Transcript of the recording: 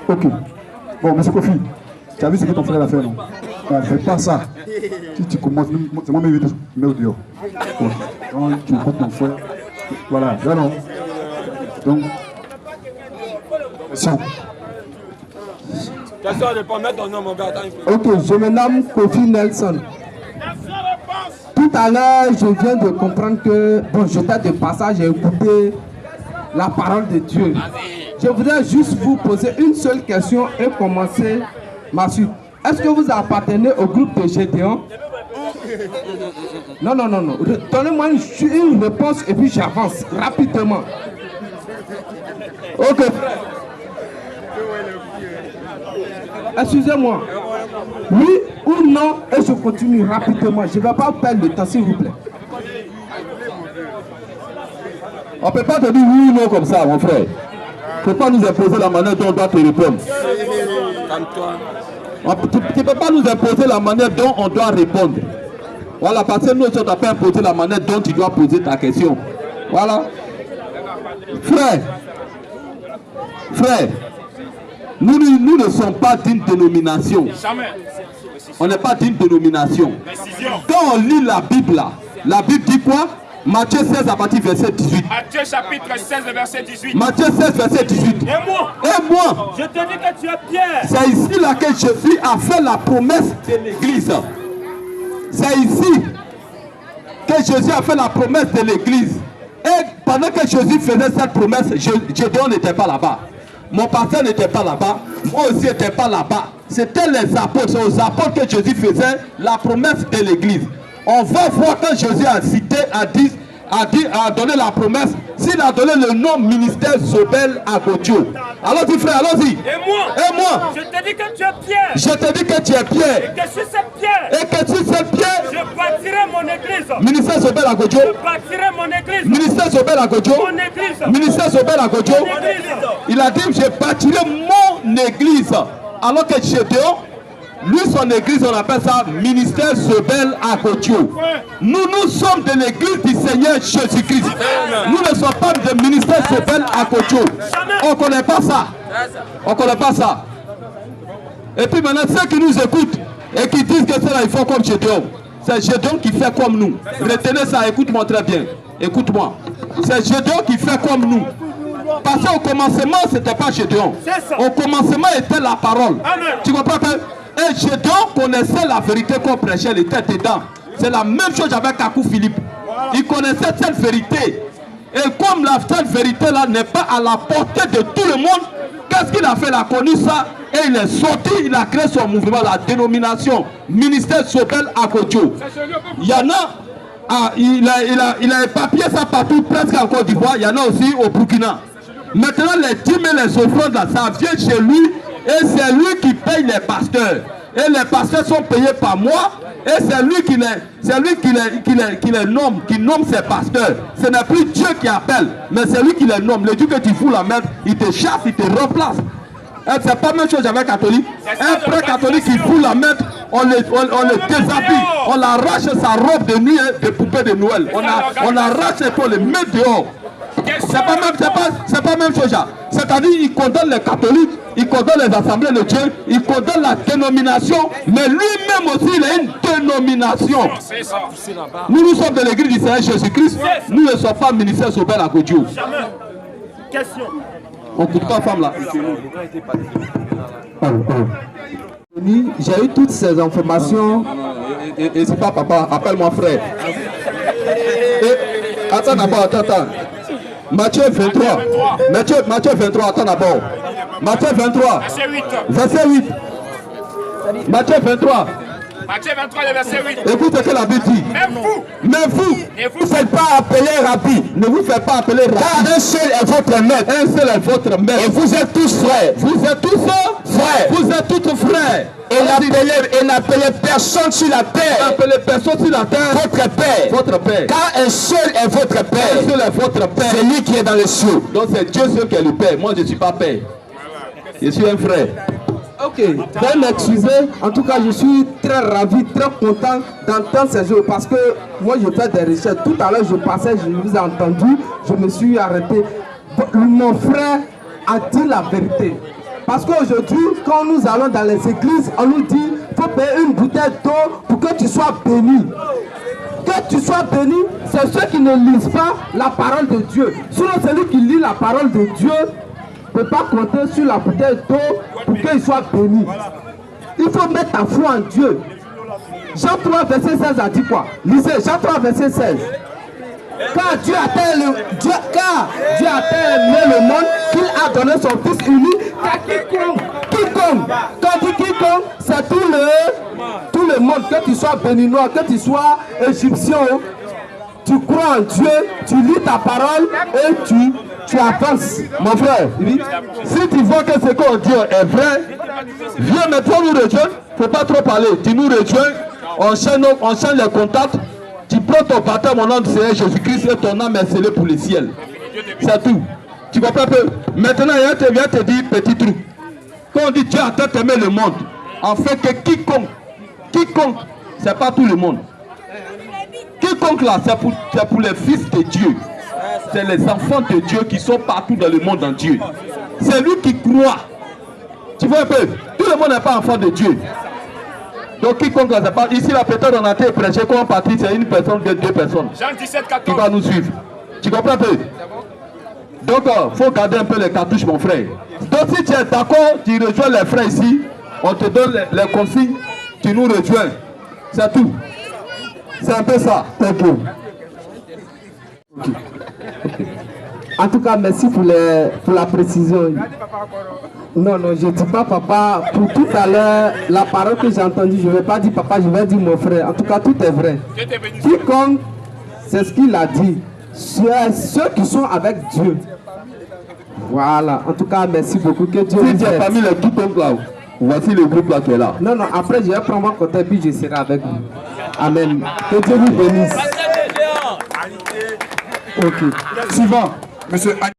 Ok. Bon, monsieur Kofi, tu as vu ce que ton frère a fait, non? Ne fais pas ça. Si tu commences, c'est moi-même qui te mets au dehors. Bon. Quand tu rencontres mon frère, voilà, là non. Donc, ça. Question de pas mettre ton nom, mon gars. Ok, je me nomme Kofi Nelson. Tout à l'heure, je viens de comprendre que, bon, j'étais de passage, j'ai écouté la parole de Dieu. Je voudrais juste vous poser une seule question et commencer ma suite. Est-ce que vous appartenez au groupe de Gédéon? Non, non, non, non. Donnez-moi une réponse et puis j'avance rapidement. Ok. Excusez-moi. Oui ou non, et je continue rapidement. Je ne vais pas perdre le temps, s'il vous plaît. On ne peut pas te dire oui ou non comme ça, mon frère. Il ne faut pas nous imposer la manière dont on doit te répondre. Tu ne peux pas nous imposer la manière dont on doit répondre. Voilà, parce que nous, on ne t'a pas imposé la manière dont tu dois poser ta question. Voilà. Frère, nous ne sommes pas d'une dénomination. On n'est pas d'une dénomination. Quand on lit la Bible là, la Bible dit quoi? Matthieu 16 à partir verset 18. Matthieu chapitre 16 verset 18. Matthieu 16 verset 18. Et moi, je te dis que tu es Pierre. C'est ici là que Jésus a fait la promesse de l'église. C'est ici que Jésus a fait la promesse de l'église. Et pendant que Jésus faisait cette promesse, Gédéon n'était pas là-bas. Mon pasteur n'était pas là-bas. Moi aussi n'étais pas là-bas. C'était les apôtres. C'est aux apôtres que Jésus faisait la promesse de l'église. On va voir quand Jésus a cité, a donné la promesse, s'il a donné le nom ministère Zobel Agodio. Allons-y frère, allons-y. Et moi, je te dis que tu es Pierre. Je te dis que tu es Pierre. Et que sur cette pierre, je bâtirai mon église. Ministère Zobel Agodio. Je bâtirai mon église. Ministère Zobel Agodio. Mon église. Ministère Zobel Agodio. Il a dit, je bâtirai mon église. Alors que Gédéon, lui, son église, on appelle ça ministère Zobel Agodio. Nous sommes de l'église du Seigneur Jésus-Christ. Nous ne sommes pas de ministère Zobel Agodio. On ne connaît pas ça. On ne connaît pas ça. Et puis maintenant, ceux qui nous écoutent et qui disent que c'est là, ils font comme Gédéon. C'est Gédéon qui fait comme nous. Retenez ça, écoute-moi très bien. Écoute-moi. C'est Gédéon qui fait comme nous. Parce qu'au commencement, ce n'était pas Gédéon. Au commencement, était la parole. Tu comprends pas? Et Gédéon connaissait la vérité qu'on prêchait, il était dedans. C'est la même chose avec Kakou Philippe. Il connaissait cette vérité. Et comme cette vérité-là n'est pas à la portée de tout le monde, qu'est-ce qu'il a fait? Il a connu ça et il est sorti, il a créé son mouvement, la dénomination Ministère Zobel Agodio. Il y en a, il a éparpillé ça partout, presque en Côte d'Ivoire, il y en a aussi au Burkina. Maintenant, les dîmes et les offrandes, là, ça vient chez lui. Et c'est lui qui paye les pasteurs. Et les pasteurs sont payés par moi. Et c'est lui qui les nomme, qui nomme ses pasteurs. Ce n'est plus Dieu qui appelle, mais c'est lui qui les nomme. Le Dieu que tu fous la main, il te chasse, il te remplace. C'est pas la même chose avec catholique. Un prêtre catholique qui fout la main, on le déshabille, on l'arrache sa robe de nuit de poupée de Noël. On arrache et on le met dehors. C'est pas même chose. C'est-à-dire il condamne les catholiques, il condamne les assemblées de Dieu, il condamne la dénomination, mais lui-même aussi il a une dénomination. Nous sommes de l'église du Seigneur Jésus-Christ, nous ne sommes pas ministère Zobel Agodio. Question. On ne coupe pas femme là. J'ai eu toutes ces informations. Et c'est pas papa, appelle-moi frère. Attends d'abord, attends. Matthieu 23. Matthieu 23, attends d'abord. Matthieu 23. Verset 8. Matthieu 23. Matthieu 23, le verset 8. Écoute ce que la Bible dit. Mais vous, ne vous faites pas appeler rabbi. Ne vous faites pas appeler rabbi. Car un seul est votre maître. Un seul est votre maître. Et vous êtes tous frères. Vous êtes tous frères. Vous êtes tous frères. Et n'appelez personne sur la terre. N'appelez personne sur la terre. Votre Père. Votre Père. Car un seul est votre Père. Un seul est votre Père. C'est lui qui est dans les cieux. Donc c'est Dieu seul qui est le Père. Moi je ne suis pas Père. Je suis un frère. Ok, veuillez m'excuser. En tout cas, je suis très ravi, très content d'entendre ces jours parce que moi, je fais des recherches. Tout à l'heure, je passais, je vous ai entendu, je me suis arrêté. Mon frère a dit la vérité. Parce qu'aujourd'hui, quand nous allons dans les églises, on nous dit il faut payer une bouteille d'eau pour que tu sois béni. Que tu sois béni, c'est ceux qui ne lisent pas la parole de Dieu. Sinon, celui qui lit la parole de Dieu ne peut pas compter sur la bouteille d'eau pour qu'il soit béni. Il faut mettre ta foi en Dieu. Jean 3, verset 16 a dit quoi? Lisez, Jean 3, verset 16. Car Dieu a tellement aimé le monde qu'il a donné son Fils unique à quiconque, quand dit quiconque, c'est tout le monde, que tu sois béninois, que tu sois égyptien, tu crois en Dieu, tu lis ta parole et tu avances. Mon frère, Oui. si tu vois que ce qu'on dit est vrai, viens maintenant nous rejoindre. Il ne faut pas trop parler. Tu nous rejoins, on change les contacts. Tu prends ton baptême au nom du Seigneur Jésus-Christ et ton âme est scellée pour le ciel. C'est tout. Tu comprends un peu? Maintenant, il vient te dire petit truc. Quand on dit Dieu a tant aimé le monde, en fait que quiconque, c'est pas tout le monde. Quiconque là, c'est pour les fils de Dieu. C'est les enfants de Dieu qui sont partout dans le monde entier. C'est lui qui croit. Tu vois un peu? Tout le monde n'est pas enfant de Dieu. Donc quiconque là, c'est pas... Ici, la peut-être on a été prêché quand on partit, c'est une personne, deux personnes qui va nous suivre. Tu comprends un peu? Donc, il faut garder un peu les cartouches, mon frère. Donc, si tu es d'accord, tu rejoins les frères ici. On te donne les consignes, tu nous rejoins. C'est tout. C'est un peu ça. Thank you. En tout cas, merci pour la précision. Non, je ne dis pas papa. Pour tout à l'heure, la parole que j'ai entendue, je ne vais pas dire papa, je vais dire mon frère. En tout cas, tout est vrai. Quiconque, c'est ce qu'il a dit. Ceux qui sont avec Dieu. Voilà. En tout cas, merci beaucoup. Que Dieu Si vous tu es aide. parmi les quiconques là, voici le groupe là qui est là. Non, après, je vais prendre mon côté puis je serai avec vous. Amen. Que Dieu vous bénisse. Ok. Suivant, monsieur.